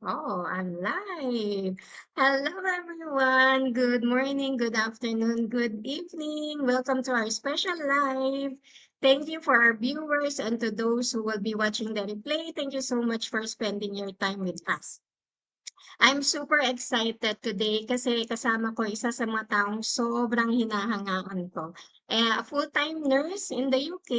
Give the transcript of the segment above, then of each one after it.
Oh, I'm live. Hello, everyone. Good morning, good afternoon, good evening. Welcome to our special live. Thank you for our viewers and to those who will be watching the replay. Thank you so much for spending your time with us. I'm super excited today kasi kasama ko isa sa mga taong sobrang hinahangaan ko. A full-time nurse in the UK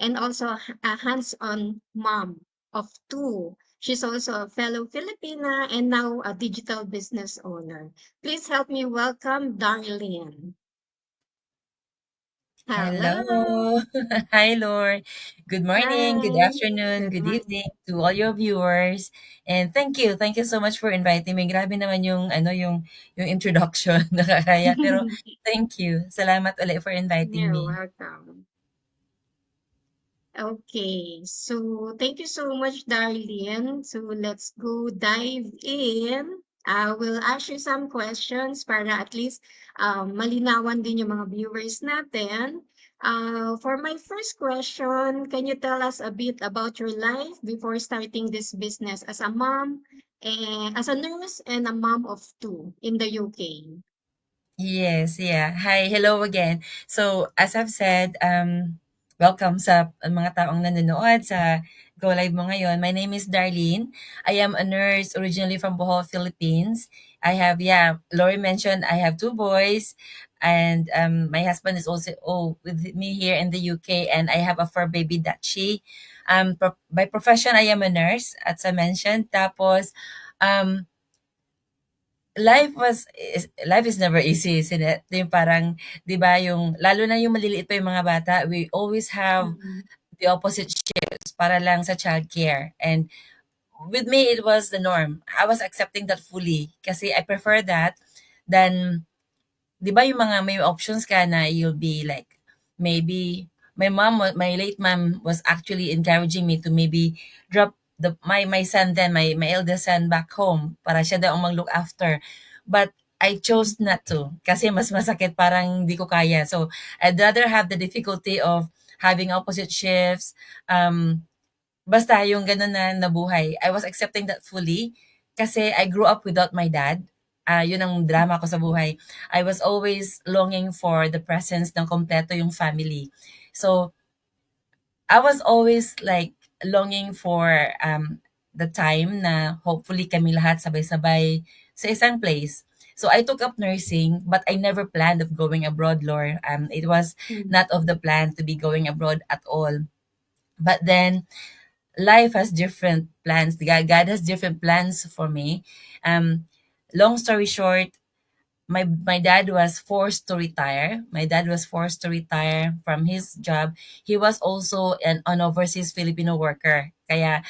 and also a hands-on mom of two. She's also a fellow Filipina and now a digital business owner. Please help me welcome Darlene. Hello. Hello. Hi, Lord. Good morning, good Hi. afternoon, Good good morning. evening to all your viewers. And thank you. Thank you so much for inviting me. Grabe naman yung introduction nakakaya. Pero thank you. Salamat ulit for inviting You're me. welcome. Okay, so thank you so much, Darlene. So let's go dive in. I will ask you some questions para at least malinawan din yung mga viewers natin. For my first question, can you tell us a bit about your life before starting this business as a mom, and as a nurse and a mom of two in the UK? Yes, yeah. Hi, hello again. So, as I've said, welcome sa mga taong nanonood sa Go Live mo ngayon. My name is Darlene. I am a nurse originally from Bohol, Philippines. I have, yeah, Lori mentioned I have two boys, and my husband is also with me here in the UK, and I have a fur baby, Dachi. By profession, I am a nurse, as I mentioned. Tapos, um, life is never easy, isn't it? Yung parang, 'di ba, yung lalo na yung maliliit pa yung mga bata, we always have Mhm. the opposite shifts para lang sa childcare. And with me, it was the norm. I was accepting that fully kasi I prefer that than, 'di ba, yung mga may options ka na you'll be like, maybe my late mom was actually encouraging me to maybe drop my son then, my eldest son back home para siya daw ang mag-look after. But I chose not to kasi mas masakit, parang hindi ko kaya. So, I'd rather have the difficulty of having opposite shifts, basta yung gano'n na nabuhay. I was accepting that fully kasi I grew up without my dad. Yun ang drama ko sa buhay. I was always longing for the presence ng kompleto yung family. So, I was always like longing for the time na hopefully kami lahat sabay-sabay sa isang place. So I took up nursing, but I never planned of going abroad, Lor. It was Mhm. not of the plan to be going abroad at all. But then life has different plans. God has different plans for me. Um, Long story short, my dad was forced to retire. My dad was forced to retire from his job. He was also an overseas Filipino worker. Kaya,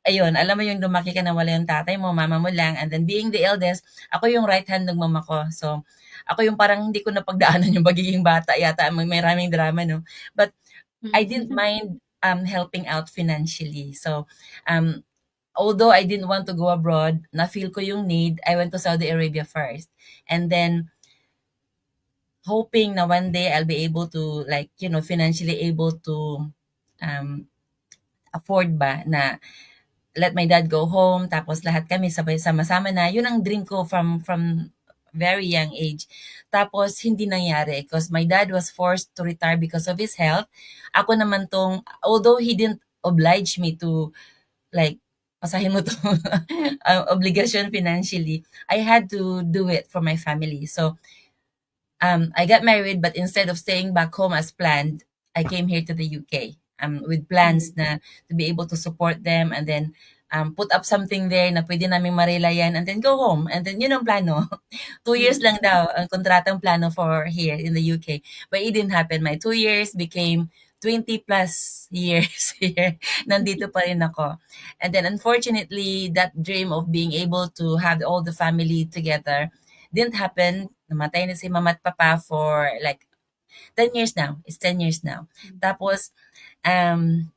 ayun, alam mo yung lumaki ka na wala yung tatay mo, mama mo lang, and then being the eldest, ako yung right hand ng mama ko. So, ako yung parang hindi ko napagdaanan yung pagiging bata yata, may maraming drama, no? But I didn't Mhm. mind helping out financially. So, um, although I didn't want to go abroad, na-feel ko yung need, I went to Saudi Arabia first. And then, hoping na one day I'll be able to, like, financially able to um, afford ba na let my dad go home, tapos lahat kami sabay sama-sama na. Yun ang dream ko from very young age. Tapos hindi nangyari because my dad was forced to retire because of his health. Ako naman tong, although he didn't oblige me to, like, pasahin mo 'to, obligasyon financially, I had to do it for my family. So, I got married, but instead of staying back home as planned, I came here to the UK, with plans Mhm. na to be able to support them, and then put up something there na pwede naming marilayan, and then go home. And then yun ang plano. 2 years Mhm. lang daw ang kontratang plano for here in the UK. But it didn't happen. My 2 years became 20 plus years here. Nandito pa rin ako. And then unfortunately, that dream of being able to have all the family together didn't happen. Namatay na si mama at papa for like 10 years now. It's 10 years now. Tapos, um,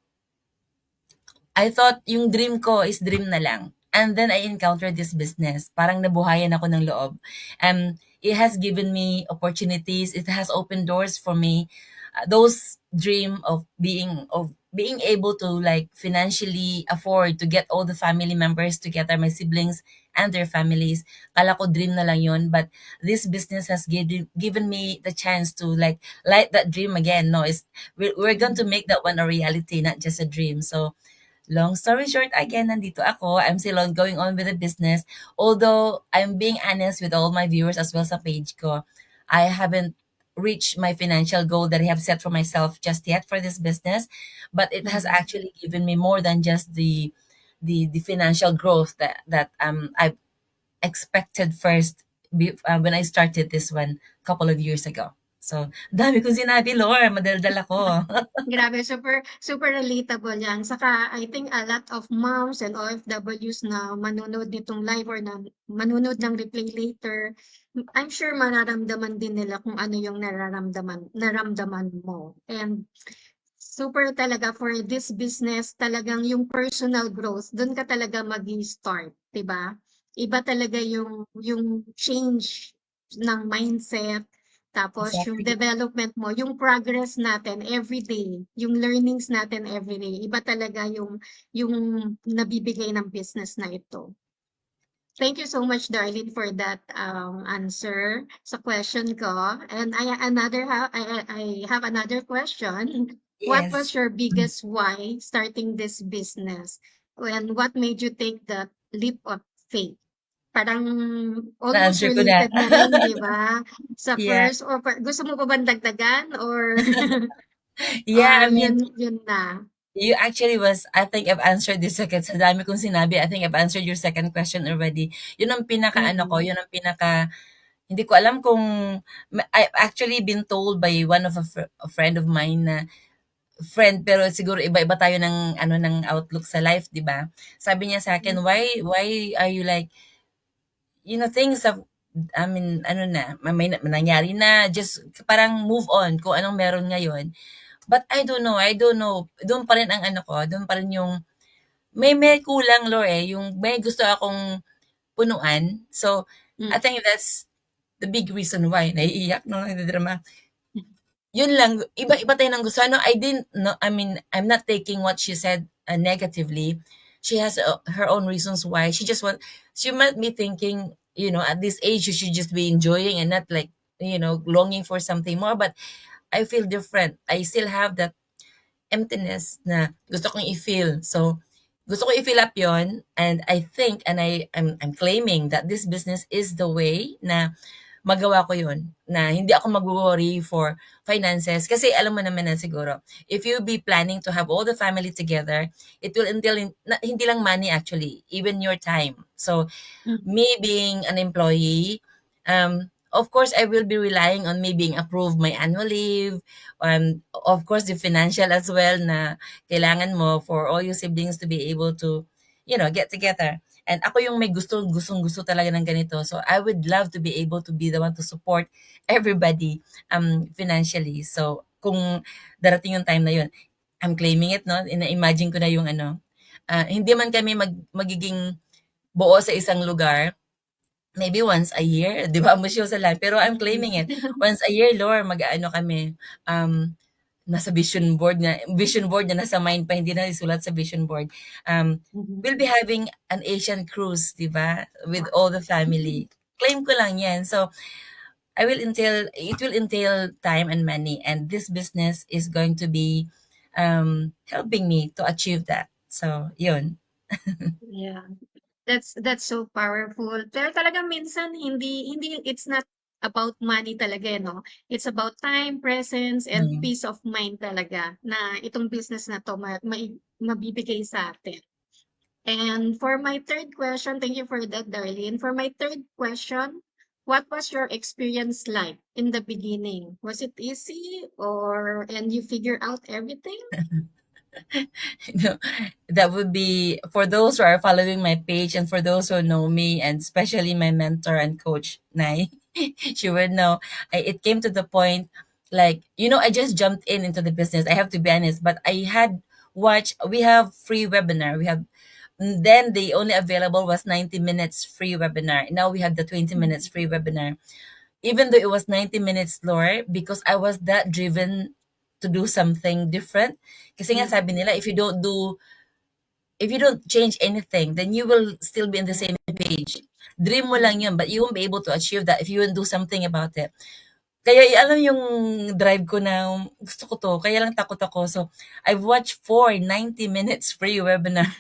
I thought yung dream ko is dream na lang. And then I encountered this business. Parang nabuhayan ako ng loob. It has given me opportunities. It has opened doors for me. Those dream of being able to like financially afford to get all the family members together, my siblings and their families. Kala ko dream na lang yun, but this business has given me the chance to like light that dream again. No, we're going to Mhm. make that one a reality, not just a dream. So long story short, again, nandito ako. I'm still on going on with the business. Although I'm being honest with all my viewers as well sa page ko, I haven't reached my financial goal that I have set for myself just yet for this business, but it has Mhm. actually given me more than just the financial growth that I expected first when I started this one a couple of years ago. So, dami kong sinabi, Lord, madaldal ako. Grabe, super super relatable 'yan. Saka I think a lot of moms and OFWs na manonood nitong live or na manonood ng replay later, I'm sure mararamdaman din nila kung ano yung naramdaman mo. And super talaga for this business, talagang yung personal growth, dun ka talaga mag-i-start, 'di ba? Iba talaga yung change ng mindset, tapos yung Exactly. development mo, yung progress natin everyday, yung learnings natin everyday, iba talaga yung nabibigay ng business na ito. Thank you so much, Darlene, for that answer sa question ko. And I have another question. What Yes. was your biggest why starting this business? And what made you take that leap of faith? Parang almost Na-answer ko na. related na rin, di ba? Sa Yeah. first, or gusto mo pa bang dagdagan? Or, Yeah, or I mean, yun na? you actually was I think I've answered this second sa dami kong sinabi, I think I've answered your second question already. Yun ang pinaka-ano ko, Mm, yun ang pinaka hindi ko alam kung I've actually been told by one of a friend of mine na friend pero siguro iba-iba tayo ng ano ng outlook sa life, 'di ba? Sabi niya sa akin, mm, why are you like, things have I mean, ano na, may nangyari na, just parang move on kung anong meron ngayon. But I don't know, do'n pa rin ang ano ko, do'n pa rin yung may kulang Lore, yung may gusto akong punuan. So, mm, I think that's the big reason why naiiyak 'no, nagdadrama. Yun lang, iba-iba tayo ng gusto. Ano, I didn't know, I mean, I'm not taking what she said negatively. She has her own reasons why. She might be thinking, at this age, you should just be enjoying and not like, longing for something more. But I feel different. I still have that emptiness na gusto kong i-feel. So, gusto ko i-fill up yon, and I think and I'm claiming that this business is the way na magawa ko yun, na hindi ako magwo-worry for finances. Kasi alam mo naman na siguro, if you be planning to have all the family together, it will entail hindi lang money actually, even your time. So, mm. me being an employee, of course, I will be relying on me being approved my annual leave, of course, the financial as well na kailangan mo for all your siblings to be able to, get together. And ako yung may gustong-gusto talaga ng ganito. So I would love to be able to be the one to support everybody financially. So kung darating yung time na yun, I'm claiming it, no? Ina-imagine ko na yung ano, hindi man kami magiging buo sa isang lugar, maybe once a year, 'di ba, sa lang. Pero I'm claiming it. Once a year, Lord, mag-aano kami, nasa vision board na nasa mind pa, hindi na isulat sa vision board. Mhm. We'll be having an Asian cruise, 'di ba, with Wow. all the family. Claim ko lang 'yan. So, it will entail time and money, and this business is going to be helping me to achieve that. So, yun. Yeah. That's so powerful. Pero talagang minsan hindi it's not about money talaga, eh, 'no? It's about time, presence, and Mm. peace of mind talaga na itong business na 'to mabibigay sa atin. And for my third question, thank you for that, Darlene. For my third question, what was your experience like in the beginning? Was it easy and you figure out everything? No, that would be for those who are following my page and for those who know me, and especially my mentor and coach, Nai. She would know. It came to the point, like, I just jumped into the business. I have to be honest, but I had watched, we have free webinar. Then the only available was 90 minutes free webinar. Now we have the 20 minutes Mhm. free webinar. Even though it was 90 minutes lower, because I was that driven, to do something different. Kasi nga sabi Mm. nila, if you don't change anything, then you will still be in the Yeah. same page. Dream mo lang Mm. yun, but you won't be able to achieve that if you won't do something about it. Kaya alam yung drive ko na gusto ko to, kaya lang takot ako. So, I've watched 4 90 minutes free webinar.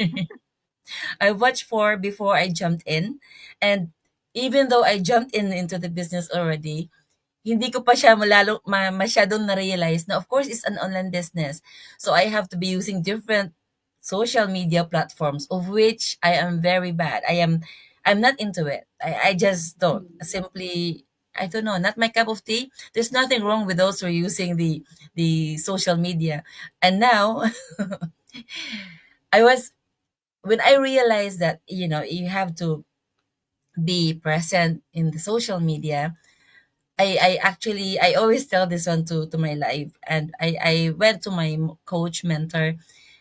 I watched 4 before I jumped in. And even though I jumped in into the business already, hindi ko pa siya masyadong na-realize na of course it's an online business. So I have to be using different social media platforms of which I am very bad. I'm not into it. I just don't. Mm. Simply I don't know, not my cup of tea. There's nothing wrong with those who are using the social media. And now I was when I realized that, you have to be present in the social media, I always tell this one to my life, and I went to my coach mentor,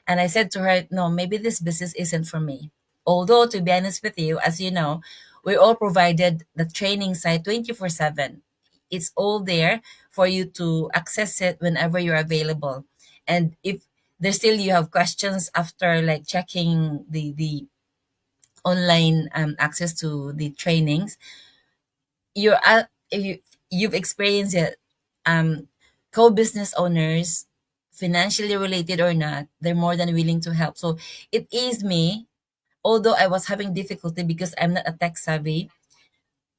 and I said to her, no, maybe this business isn't for me. Although to be honest with you, as you know, we all provided the training site 24/7. It's all there for you to access it whenever you're available. And if there's still you have questions after like checking the online access to the trainings, you've experienced it. um Co-business owners, financially related or not, they're more than willing to help. So it is me, although I was having difficulty because I'm not a tech savvy.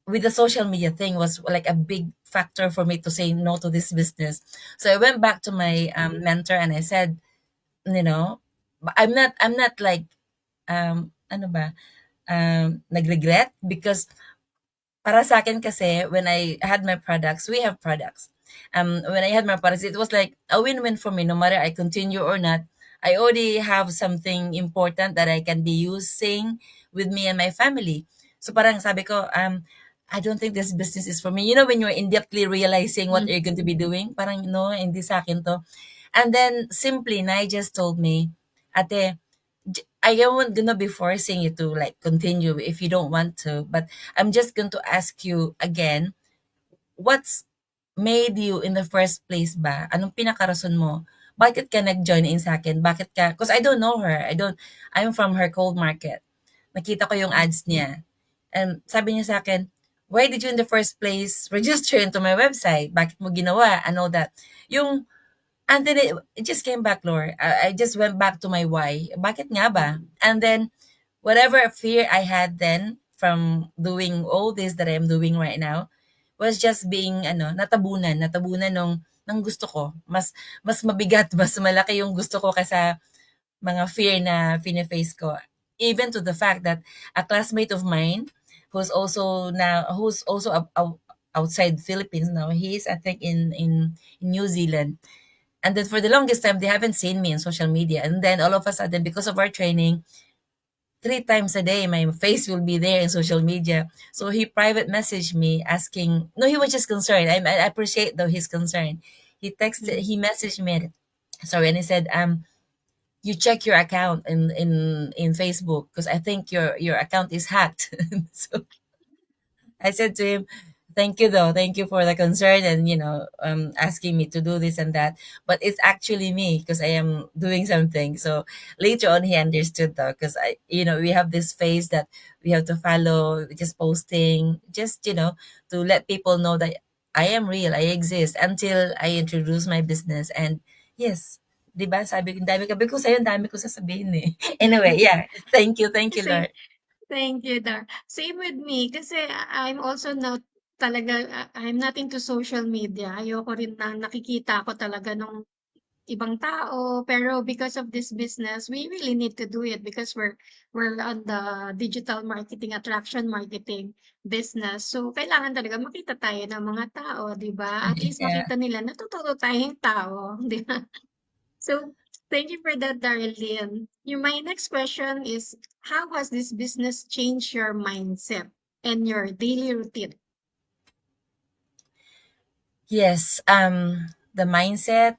With the social media thing was like a big factor for me to say no to this business. So I went back to my mentor and I said, you know, I'm not like ano ba, nagregret, because para sa akin kasi when I had my products, we have products. When I had my products, it was like a win-win for me. No matter I continue or not, I already have something important that I can be using with me and my family. So parang sabi ko, I don't think this business is for me. You know, when you're in-depthly realizing what you're going to be doing, parang no, hindi sa akin to. And then simply, Nai just told me, Ate, I am gonna be forcing you to like continue if you don't want to, but I'm just going to ask you again, what's made you in the first place ba? Anong pinakarason mo? Bakit ka nag-join in sa akin? Bakit ka, because I don't know her. I'm from her cold market. Nakita ko yung Mm. ads niya. And sabi niya sa akin, why did you in the first place register into my website? Bakit mo ginawa? And all that. Yung And then it just came back, Lord. I just went back to my why. Bakit nga ba? Mm. And then whatever fear I had then from doing all this that I'm doing right now was just being natabunan ng gusto ko. Mas mabigat, mas malaki yung gusto ko kaysa mga fear na fine-face ko. Even to the fact that a classmate of mine who's also outside Philippines now, he's I think in New Zealand. And then for the longest time, they haven't seen me in social media. And then all of a sudden, because of our training, 3 times a day, my face will be there in social media. So he private messaged me asking, no, he was just concerned. I appreciate though his concern. Mm. He messaged me, sorry, and he said, you check your account in Facebook because I think your account is hacked. So I said to him, "Thank you, though. Thank you for the concern and asking me to do this and that. But it's actually me because I am doing something." So later on, he understood though, because we have this phase that we have to follow, just posting, just to let people know that I am real, I exist until I introduce my business. And yes, 'di ba? Sabi ko, sabi ko sa'yo, ang dami ko sasabihin eh. Anyway, yeah. Thank you, Same. Lord. Thank you, Dar. Same with me kasi I'm also not I'm not into social media. Ayoko rin na nakikita ko talaga nung ibang tao. Pero because of this business, we really need to do it because we're on the digital marketing, attraction marketing business. So, kailangan talaga makita tayo ng mga tao, di ba? At least Yeah. makita nila natututo tayong tao, di ba? So, thank you for that, Darlene. My next question is, how has this business changed your mindset and your daily routine? Yes, the mindset,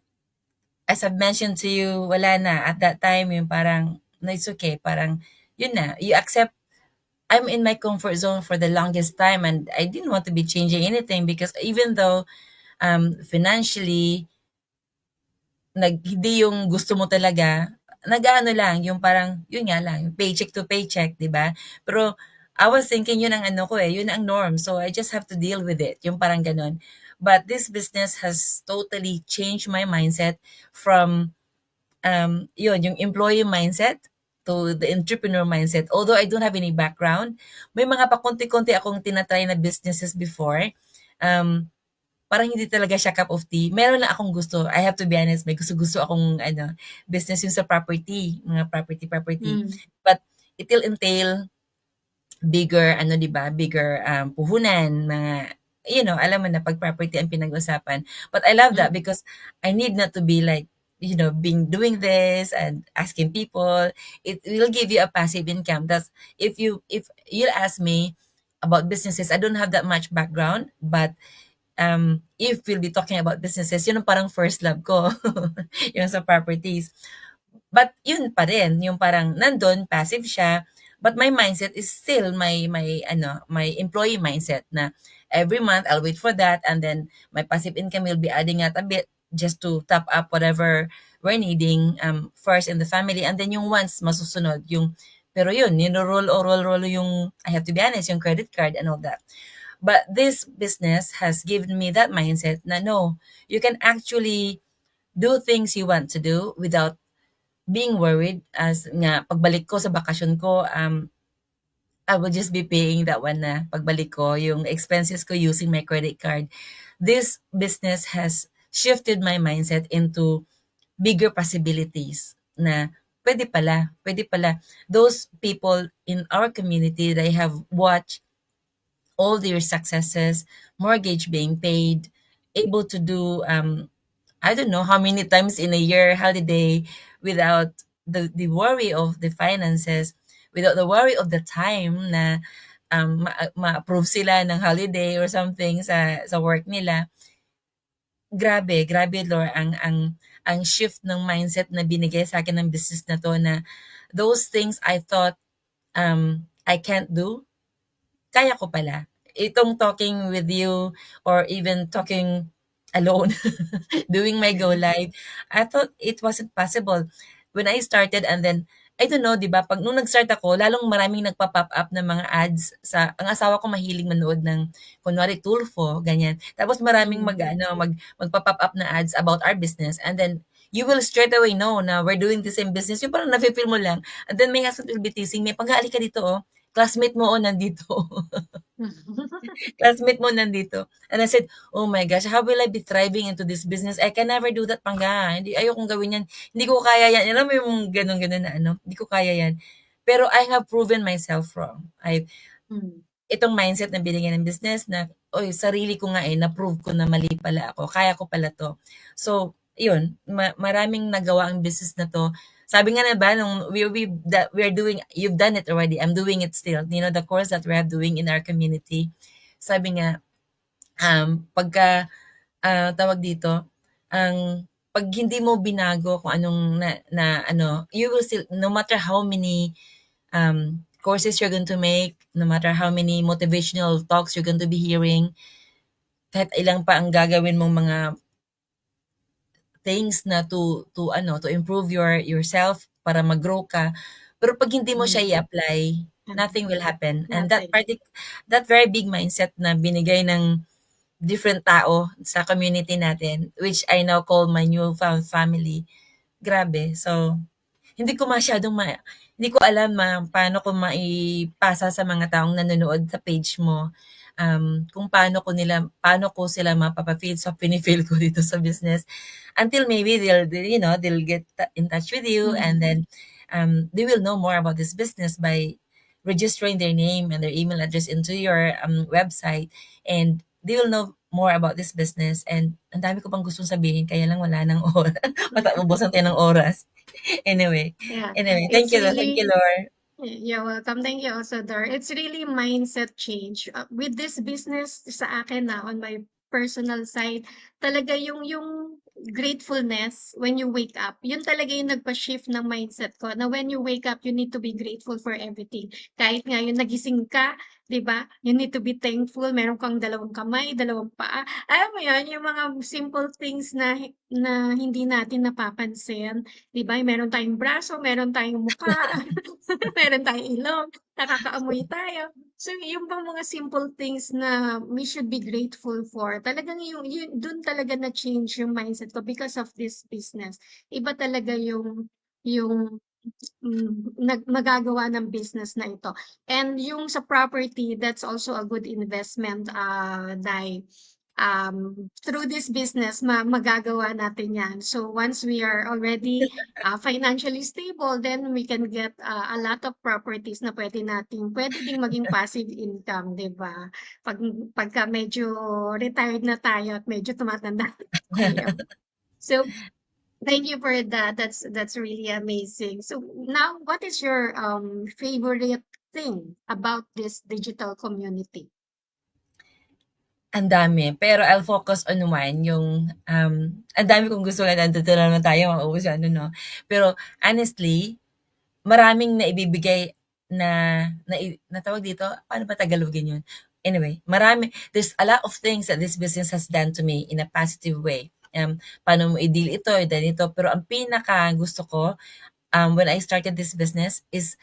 as I've mentioned to you, wala na. At that time, yung parang, no, it's okay. Parang, yun na. You accept, I'm in my comfort zone for the longest time and I didn't want to be changing anything because even though financially, hindi yung gusto mo talaga, nag-aano lang, yung parang, yun nga lang, yung paycheck to paycheck, 'di ba? Pero I was thinking yun ang ano ko eh, yun ang norm. So I just have to deal with it, yung parang ganun. But this business has totally changed my mindset from yun, yung employee mindset to the entrepreneur mindset. Although I don't have any background, may mga pakonti-konti akong tinatry na businesses before. Um, Parang hindi talaga siya cup of tea. Meron lang akong gusto. I have to be honest, may gusto-gusto akong ano, business yung sa property, mga property. Mm. But it will entail bigger ano 'di ba, bigger puhunan, mga alam mo na 'pag property ang pinag-usapan. But I love that Mm. because I need not to be like, being doing this and asking people. It will give you a passive income. That's if you ask me about businesses, I don't have that much background, but if we'll be talking about businesses, yun ang parang first love ko, yung sa properties. But yun pa rin, yung parang nandun, passive siya, but my mindset is still my employee mindset na every month I'll wait for that, and then my passive income will be adding at a bit just to top up whatever we're needing first in the family, and then yung once masusunod yung pero yun, roll yung, I have to be honest, yung credit card and all that. But this business has given me that mindset na no, you can actually do things you want to do without being worried. As nga pagbalik ko sa bakasyon ko, I will just be paying that one na pagbalik ko, yung expenses ko using my credit card. This business has shifted my mindset into bigger possibilities na pwede pala. Those people in our community that I have watched all their successes, mortgage being paid, able to do I don't know how many times in a year holiday without the worry of the finances, without the worry of the time na ma-approve sila ng holiday or something sa work nila. Grabe Lord ang shift ng mindset na binigay sa akin ng business na 'to, na those things I thought I can't do, kaya ko pala. Itong talking with you or even talking alone, doing my go live, I thought it wasn't possible. When I started, and then, I don't know, 'di ba, 'pag nung nag-start ako, lalong maraming nagpa-pop up na mga ads ang asawa ko mahilig manood ng kunwari Tulfo, ganyan. Tapos maraming Mm. magpa-pop up na ads about our business, and then you will straight away know na we're doing the same business. Yung parang nafi-feel mo lang. And then my husband will be teasing me, "Pangga, halika dito, oh. Classmate mo, oh, nandito." Classmate mo nandito. And I said, "Oh my gosh, how will I be thriving into this business? I can never do that, Pangga. Hindi, ayokong gawin yan. Hindi ko kaya yan." Alam mo yung ganun-ganun na ano, hindi ko kaya yan. Pero I have proven myself wrong. Mm. Itong mindset na binigyan ng business na, oy, sarili ko nga na-prove ko na mali pala ako. Kaya ko pala to. So, yun, maraming nagawa ang business na to. Sabi nga na ba, nung we're doing, you've done it already, I'm doing it still. The course that we're doing in our community, sabi nga, pagka, tawag dito, pag hindi mo binago kung anong you will still, no matter how many courses you're going to make, no matter how many motivational talks you're going to be hearing, kahit ilang pa ang gagawin mong mga things na to improve yourself para mag-grow ka, pero pag hindi mo siya Mm. i-apply, Ano, nothing will happen. And nothing. that very big mindset na binigay ng different tao sa community natin, which I now call my newfound family, grabe. So, hindi ko masyadong hindi ko alam paano ko maipasa sa mga taong nanonood sa page mo, kung paano ko sila mapapa-feel sa fini-feel ko dito sa business. Until maybe they'll get in touch with you, and Mm. then, they will know more about this business by registering their name and their email address into your, website, and they will know more about this business. And ang dami ko pang gustong sabihin, kaya lang wala ng oras. Ubusan tayo ng oras. Anyway, Yeah, thank it's you, thank you, really Lord. you're welcome. Thank you also, Dor. It's really mindset change. With this business sa akin na on my personal side, talaga yung gratefulness when you wake up. Yun talaga yung nagpa-shift ng mindset ko na when you wake up, you need to be grateful for everything. Kahit nga yung nagising ka, 'di ba? You need to be thankful. Meron kang dalawang kamay, dalawang paa. Alam mo yun, yung mga simple things na hindi natin napapansin, 'di ba? Meron tayong braso, meron tayong mukha, meron tayong ilong, nakakaamoy tayo. So, yung bang mga simple things na we should be grateful for, talagang yung dun talaga na-change yung mindset ko because of this business. Iba talaga yung magagawa ng business na ito. And yung sa property, that's also a good investment, Dai. Through this business, magagawa natin yan. So once we are already financially stable, then we can get a lot of properties na pwede ding maging passive income, di ba? Pagka medyo retired na tayo at medyo tumatanda na tayo. So thank you for that. That's really amazing. So now, what is your favorite thing about this digital community? Ang dami, pero I'll focus on one, yung, ang dami kong gusto na nandito na naman tayo, mauubos yung ano 'no. Pero honestly, maraming naibibigay na tawag dito, paano ba Tagalogin yun? Anyway, there's a lot of things that this business has done to me in a positive way. Paano mo i-deal ito, ganito. Pero ang pinaka gusto ko, when I started this business is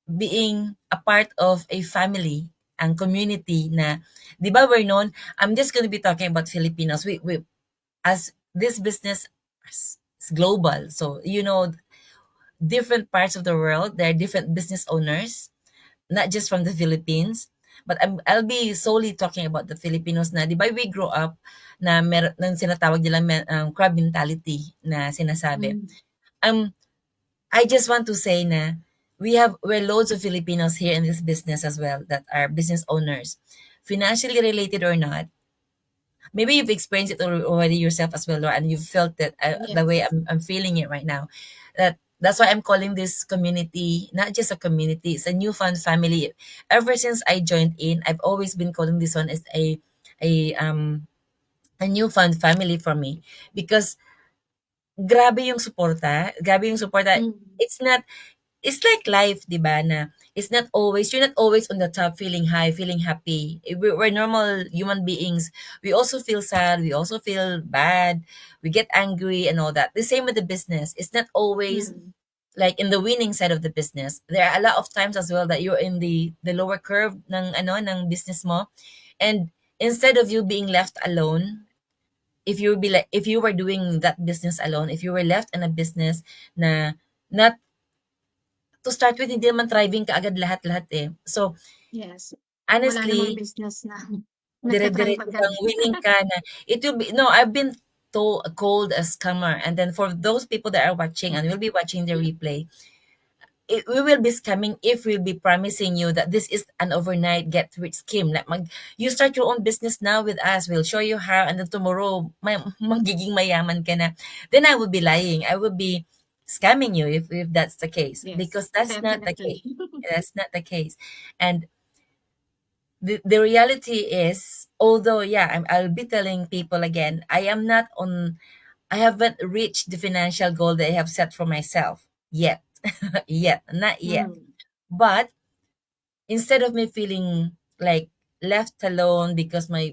being a part of a family and community na, di ba we're known, I'm just gonna be talking about Filipinos. We as this business is global. So, different parts of the world, there are different business owners, not just from the Philippines. But I'll be solely talking about the Filipinos na, di ba we grow up na meron ng sinatawag nila crab mentality na sinasabi. Mm. Um, I just want to say na we're loads of Filipinos here in this business as well that are business owners, financially related or not. Maybe you've experienced it already yourself as well, Laura, and you've felt that the way Yes. I'm feeling it right now. That's why I'm calling this community not just a community; it's a newfound family. Ever since I joined in, I've always been calling this one as a um a newfound family for me because grabe yung suporta. Mm. It's not it's like life, 'di ba, na you're not always on the top feeling high, feeling happy. We're normal human beings. We also feel sad, we also feel bad, we get angry and all that. The same with the business. It's not always Mm. like in the winning side of the business. There are a lot of times as well that you're in the lower curve ng business mo. And instead of you being left alone, if you were doing that business alone, if you were left in a business na not to start with, hindi naman thriving kaagad lahat-lahat eh. So, Yes. Wala namang honestly, business na nagta-thrive dire-diretso agad. kang winning ka na. It will be, no, I've been called a scammer. And then for those people that are watching and will be watching the replay, we will be scamming if we'll be promising you that this is an overnight get rich scheme. Like you start your own business now with us. We'll show you how, and then tomorrow, magiging mayaman ka na. Then I would be lying. I would be scamming you if that's the case. Yes, Because that's not the case. definitely. That's not the case. And the reality is, although, yeah, I'll be telling people again, I haven't reached the financial goal that I have set for myself yet. Not yet. Mm. But instead of me feeling like left alone because my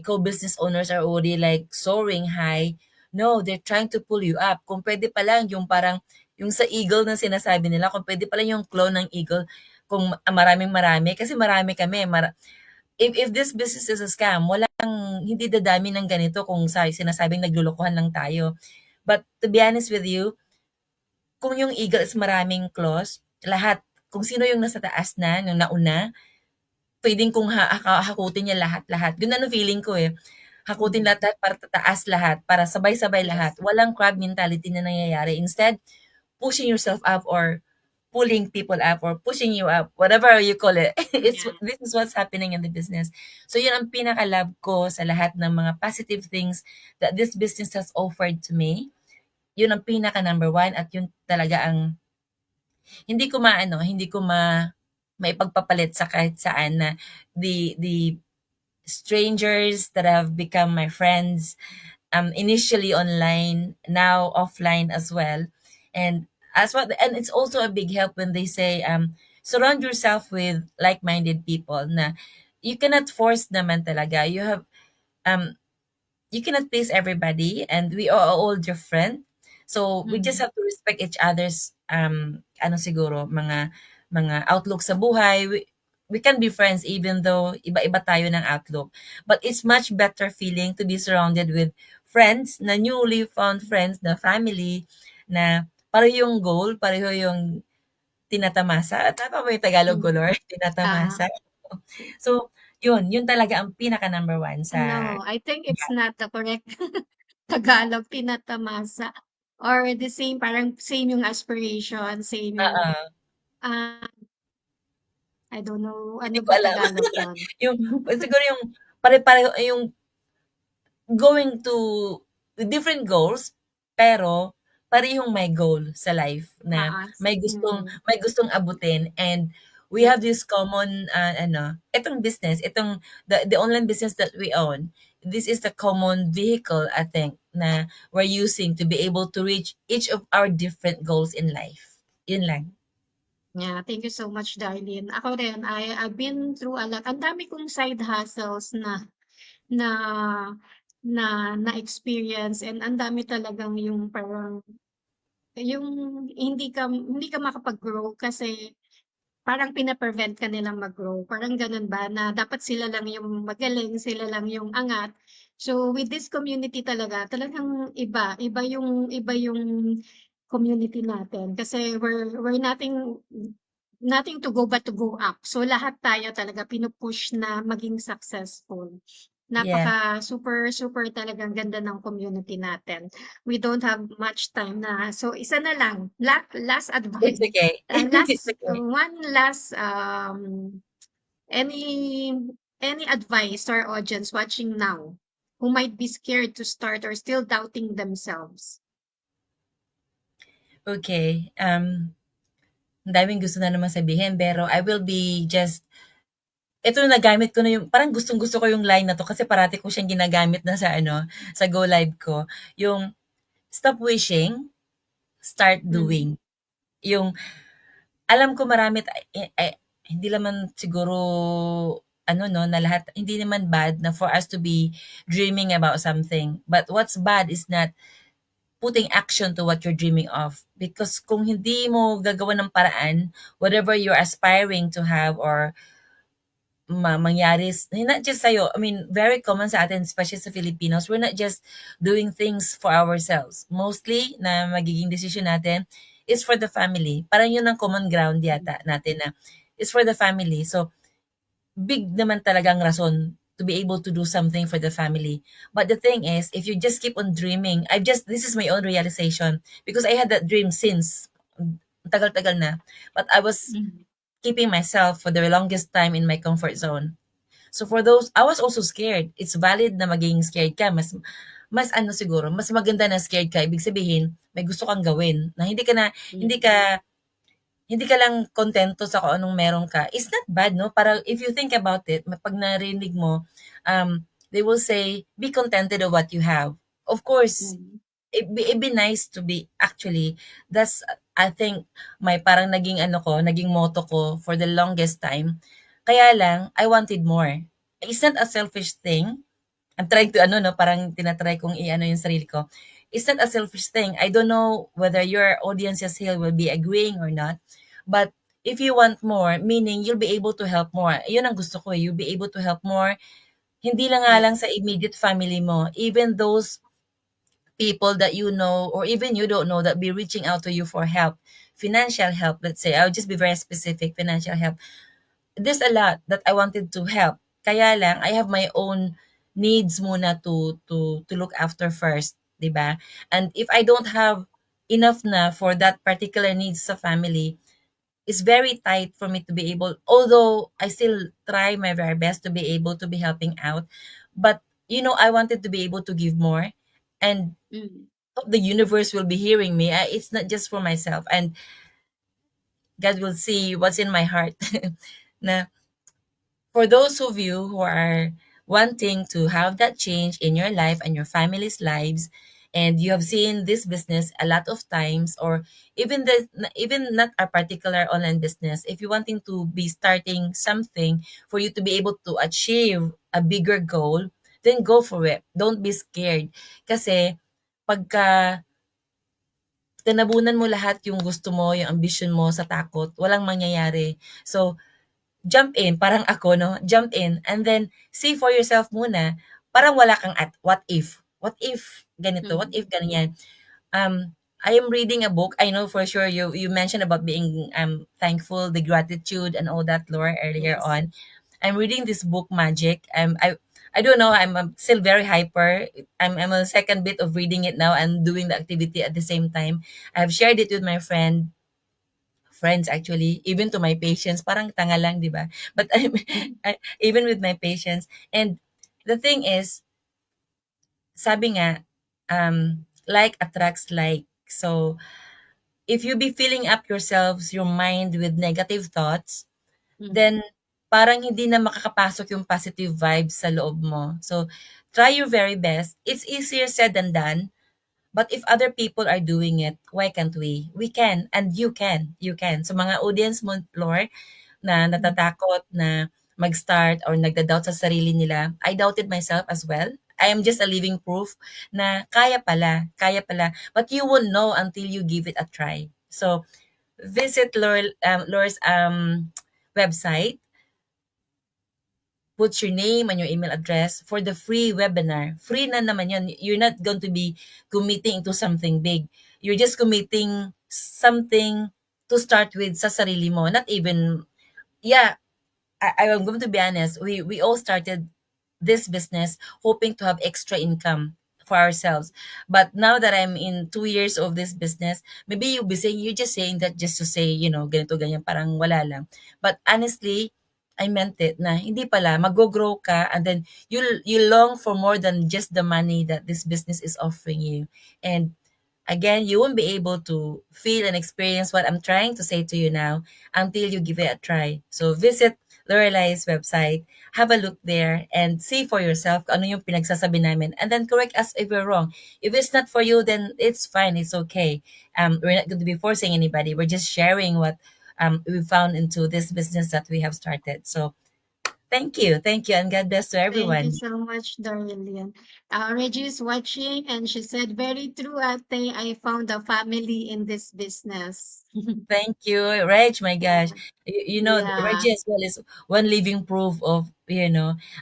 co-business owners are already like soaring high, no, they're trying to pull you up. Kung pwede pa lang yung parang yung sa eagle na sinasabi nila, kung pwede pa lang yung clone ng eagle, kung maraming marami, kasi marami kami. If this business is a scam, hindi dadami ng ganito kung sinasabing naglulukuhan lang tayo. But to be honest with you, kung yung eagle is maraming claws, lahat, kung sino yung nasa taas na, yung nauna, puwedeng kung hakutin niya lahat-lahat. Gano'n ang feeling ko, eh. Hakutin Mm. lahat para tataas lahat, para sabay-sabay lahat. Yes. Walang crab mentality na nangyayari. Instead, pushing yourself up or pulling people up or pushing you up, whatever you call it. Yeah. This is what's happening in the business. So yun ang pinaka-love ko sa lahat ng mga positive things that this business has offered to me. Yun ang pinaka number one at yun talaga ang hindi ko maipagpapalit sa kahit saan na the strangers that have become my friends, initially online, now offline as well. And as what and it's also a big help when they say surround yourself with like-minded people na you cannot force naman talaga. Um you cannot please everybody and we are all different. So we just Mm. have to respect each other's ano siguro mga outlook sa buhay. We can be friends even though iba-iba tayo ng outlook. But it's much better feeling to be surrounded with friends, na newly found friends, na family, na pareho yung goal, pareho yung tinatamasa. Tama ba yung Tagalog ko, Mm. Lord? Ah, Tinatamasa. So, yun talaga ang pinaka number one sa no, I think it's not the correct Tagalog, tinatamasa or the same, parang same yung aspiration, same yung, oo. ah, I don't know, Hindi ano ko ba alam. Tagalog dun? Yung siguro yung pare-pareho yung going to different goals, pero parehong may goal sa life na Mm. may gustong abutin and we Mm. have this common, itong business, itong the online business that we own, this is the common vehicle I think na we're using to be able to reach each of our different goals in life. Yun lang. Yeah, thank you so much, Darlene. Ako rin, I've been through a lot. Ang dami kong side hustles na na-experience and ang dami talagang yung parang yung hindi ka makapag-grow kasi parang pina-prevent ka nilang mag-grow, parang gano'n ba na dapat sila lang yung magaling, sila lang yung angat. So, with this community talaga, talagang iba yung community natin kasi we're nothing to go but to go up. So, lahat tayo talaga pinu-push na maging successful. Yeah, Napaka super super talagang ganda ng community natin. We don't have much time na so isa na lang, last it's advice, okay. It's okay. one last, any advice to our audience watching now who might be scared to start or still doubting themselves? Okay, ang daming gusto na naman sabihin pero I will be just ito nagamit ko na yung parang gustong-gusto ko yung line na 'to kasi parati ko siyang ginagamit na sa ano, sa go live ko. Yung, "Stop wishing, start Mm, doing." Yung alam ko marami hindi naman siguro ano 'no, na lahat hindi naman bad na for us to be dreaming about something. But what's bad is not putting action to what you're dreaming of. Because kung hindi mo gagawan ng paraan, whatever you're aspiring to have or mangyari not just sa'yo, I mean, very common sa atin, especially sa Filipinos, we're not just doing things for ourselves. Mostly na magiging decision natin is for the family. Parang yun ang common ground mm, yata natin na is for the family. So, big naman talagang rason to be able to do something for the family. But the thing is, if you just keep on dreaming, this is my own realization because I had that dream since tagal-tagal na. But I was mm, keeping myself for the longest time in my comfort zone. So for those, I was also scared. It's valid na maging scared ka. Mas ano siguro, mas maganda na scared ka. Ibig sabihin, may gusto kang gawin. Na hindi mm, ka, hindi ka lang kontento sa kung anong meron ka. It's not bad, no? Para if you think about it, pag narinig mo, they will say, be contented of what you have. Of course, mm, it'd be nice to be actually that's I think may parang naging ano ko, naging motto ko for the longest time. Kaya lang I wanted more. It's not a selfish thing. I'm trying to ano no, parang tinatry kong i-ano yung sarili ko. It's not a selfish thing. I don't know whether your audiences here will be agreeing or not. But if you want more, meaning you'll be able to help more. Yun ang gusto ko eh. You'll be able to help more. Hindi lang nga yeah, lang sa immediate family mo. Even those people that you know or even you don't know that be reaching out to you for help, financial help, let's say. I'll just be very specific, financial help. There's a lot that I wanted to help. Kaya lang, I have my own needs muna to look after first, 'di ba? And if I don't have enough na for that particular needs sa family, it's very tight for me to be able, although I still try my very best to be able to be helping out, but I wanted to be able to give more. And mm, the universe will be hearing me. It's not just for myself, and God will see what's in my heart. Na for those of you who are wanting to have that change in your life and your family's lives, and you have seen this business a lot of times, or even not a particular online business, if you wanting to be starting something for you to be able to achieve a bigger goal, then go for it. Don't be scared. Kasi pagka tinabunan mo lahat yung gusto mo, yung ambition mo sa takot, walang mangyayari. So, jump in, parang ako, no? Jump in and then see for yourself muna. Parang wala kang at what if? What if ganito? What Mm. if ganyan? I am reading a book. I know for sure you mentioned about being thankful, the gratitude and all that, Laura, earlier Yes. on. I'm reading this book, Magic. I don't know. Still very hyper. I'm on the second bit of reading it now and doing the activity at the same time. I've shared it with my friends actually, even to my patients. Parang tanga lang, di ba? But even with my patients. And the thing is, sabi nga, like attracts like. So, if you be filling up yourselves, your mind with negative thoughts, Mm. then parang hindi na makakapasok yung positive vibes sa loob mo. So, try your very best. It's easier said than done. But if other people are doing it, why can't we? We can, and you can. You can. So mga audience mo, Lord, na Mm. natatakot na mag-start or nagda-doubt sa sarili nila, I doubted myself as well. I am just a living proof na kaya pala, kaya pala. But you won't know until you give it a try. So, visit Laura's website, put your name and your email address for the free webinar. Free na naman yun. You're not going to be committing to something big. You're just committing something to start with sa sarili mo. Not even, yeah, I'm going to be honest. We all started this business hoping to have extra income for ourselves. But now that I'm in 2 years of this business, maybe you're just saying that just to say, ganito, ganyan, parang wala lang. But honestly, I meant it na hindi pala, mag-grow ka and then you long for more than just the money that this business is offering you. And again, you won't be able to feel and experience what I'm trying to say to you now until you give it a try. So visit Lorelai's website, have a look there, and see for yourself kung ano yung pinagsasabi namin. And then correct us if we're wrong. If it's not for you, then it's fine. It's okay. We're not going to be forcing anybody. We're just sharing what we found into this business that we have started. So thank you. Thank you. And God bless to Thank you everyone. so much, Darlene. Reggie is watching and she said, very true, ate. I found a family in this business. Thank you, Reg. My gosh, Reg Yeah. as well is one living proof of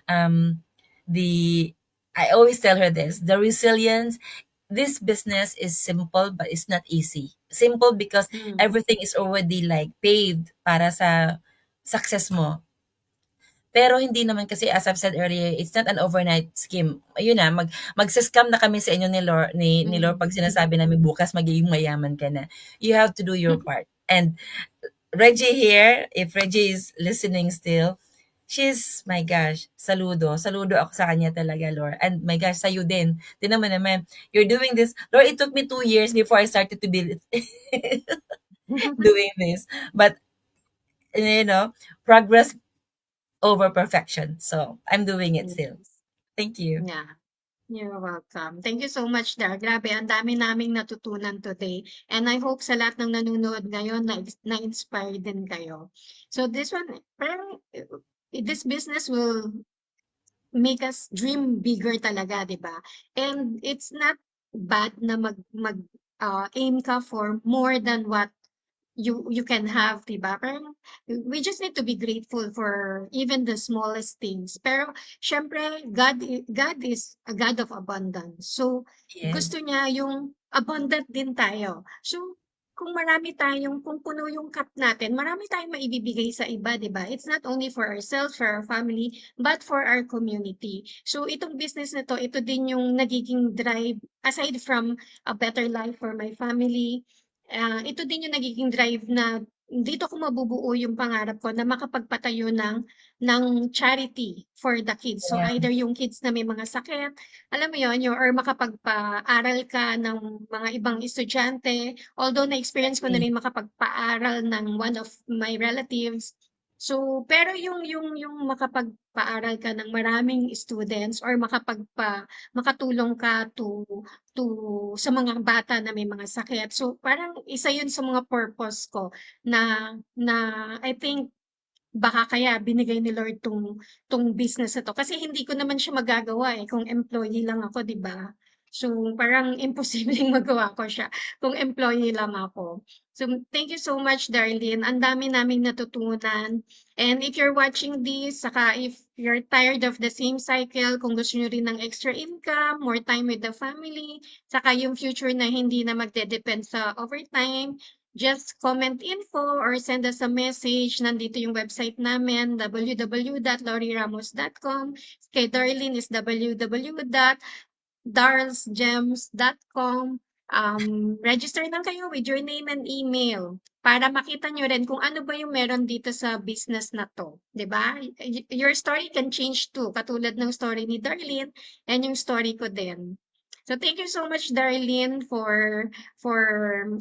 um, the. I always tell her this: the resilience. This business is simple, but it's not easy. Simple because Mm. everything is already like paved para sa success mo. Pero hindi naman kasi as I've said earlier, it's not an overnight scheme. Ayun na, magsa-scam na kami sa inyo ni Lord Mm. 'pag sinasabi namin bukas magiging mayaman ka na. You have to do your part. And Reggie here, if Reggie is listening still, she's, my gosh, saludo. Saludo ako sa kanya talaga, Lord. And my gosh, sa'yo din. Tingnan mo naman, you're doing this. Lord, it took me 2 years before I started to be doing this. But, you know, progress over perfection. So, I'm doing it still. Yes. Thank you. Yeah. You're welcome. Thank you so much, Dar. Grabe, ang dami naming natutunan today. And I hope sa lahat ng nanonood ngayon na-inspire din kayo. So this one, parang this business will make us dream bigger talaga, 'di ba? And it's not bad na aim ka for more than what you can have, 'di ba? Parang we just need to be grateful for even the smallest things. Pero syempre, God is a God of abundance. So Yes. gusto niya yung abundant din tayo. So kung puno yung cup natin, marami tayong maibibigay sa iba, 'di ba? It's not only for ourselves, for our family, but for our community. So itong business na 'to, ito din yung nagiging drive aside from a better life for my family. Ito din yung nagiging drive na dito ko mabubuo yung pangarap ko na makapagpatayo ng charity for the kids. So Yeah. either yung kids na may mga sakit, alam mo yon, or makapagpaaral ka ng mga ibang estudyante. Although na-experience ko na Exactly. rin makapagpaaral ng one of my relatives. So, pero yung makapagpaaral ka ng maraming students or makatulong ka to sa mga bata na may mga sakit. So, parang isa yun sa mga purpose ko na I think baka kaya binigay ni Lord 'tong business na 'to kasi hindi ko naman siya magagawa, kung employee lang ako, 'di ba? So, parang imposibleng magawa ko siya kung employee lang ako. So, thank you so much, Darlene. Ang dami naming natutunan. And if you're watching this, saka if you're tired of the same cycle, kung gusto niyo rin ng extra income, more time with the family, saka yung future na hindi na magde-depend sa overtime, just comment info or send us a message. Nandito yung website namin, www.loriramos.com. Kay Darlene is www.darlsgems.com. Register lang kayo with your name and email para makita nyo rin kung ano ba yung meron dito sa business na to. 'Di ba? Your story can change too, katulad ng story ni Darlene and yung story ko din. So thank you so much, Darlene, for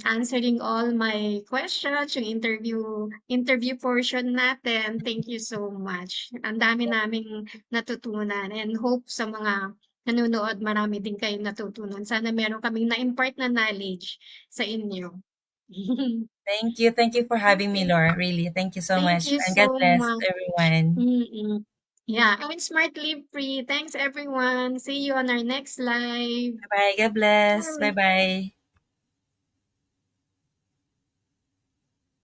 answering all my questions, yung interview portion natin. Thank you so much. Ang dami naming natutunan and hope sa mga nanonood, marami din kayong natutunan. Sana meron kaming na-impart na knowledge sa inyo. Thank you for having me, Laura, really. Thank you so Thank much, you and God so bless much. everyone. Mm-mm. Yeah, I'm Smart Live Free. Thanks everyone. See you on our next live. Bye-bye, God bless. Bye. Bye-bye.